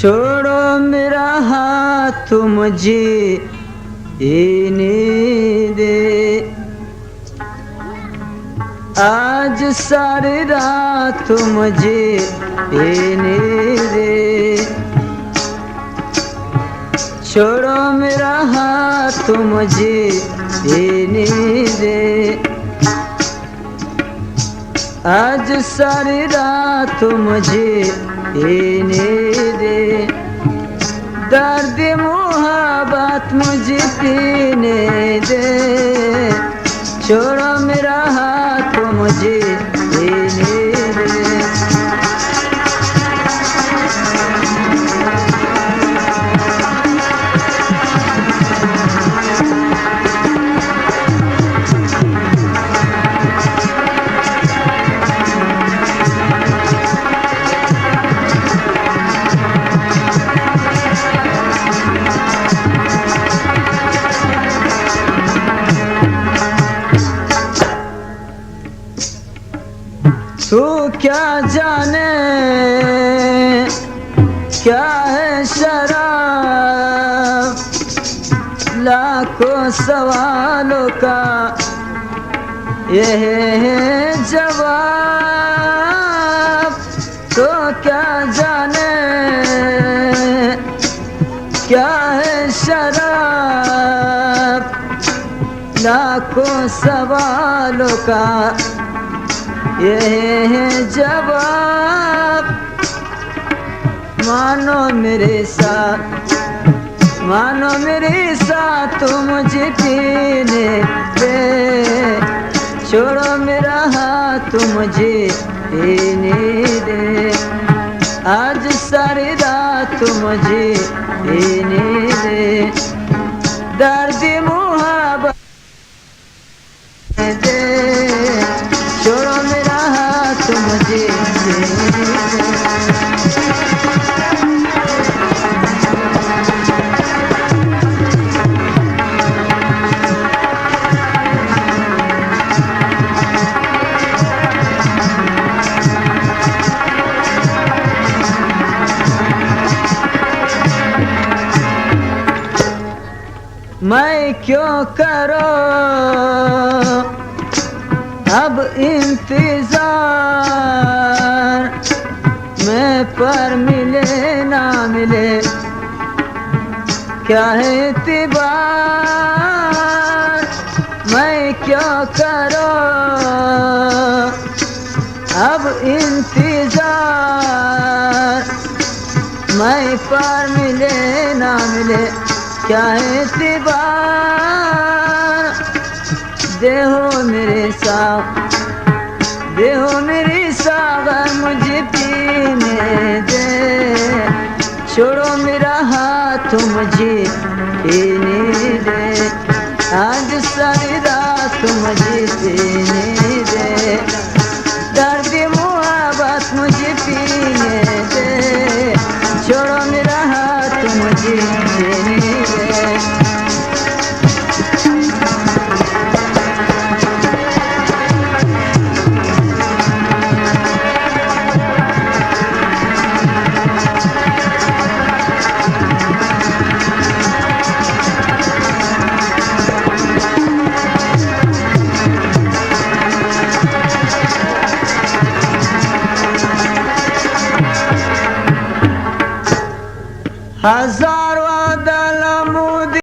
छोड़ो मेरा हाथ मुझे जीने दे, आज सारी रात मुझे जीने दे। छोड़ो मेरा हाथ मुझे जीने दे, आज सारी रात मुझे जीने दे। दर्द मोहब्बत मुझे पीने दे, छोड़ो मेरा हाथ मुझे जीने दे। तू क्या जाने क्या है शराब, लाखों सवालों का यह है जवाब। तो क्या जाने क्या है शराब, लाखों सवालों का यह है जवाब। मानो मेरे साथ, मानो मेरे साथ मुझे पीने दे, छोड़ो मेरा हाथ मुझे पीने दे, आज सारी रात मुझे पीने दे। दर्द मोहब्बत दे, छोड़ो मेरा हाथ मुझे दे। मैं क्यों करो अब इंतजार, मैं पर मिले ना मिले क्या है इत्तेबार। मैं क्यों करो अब इंतजार, मैं पर मिले ना मिले क्या है इत्तेबार। देहो मेरे साथ, देहो मेरे सागर मुझे पीने दे, छोड़ो मेरा हाथ मुझे पीने दे, आज सारी रात मुझे पीने दे। दर्द मोहब्बत मुझे पीने दे, छोड़ो मेरा हाथ मुझे पीने दे। हजार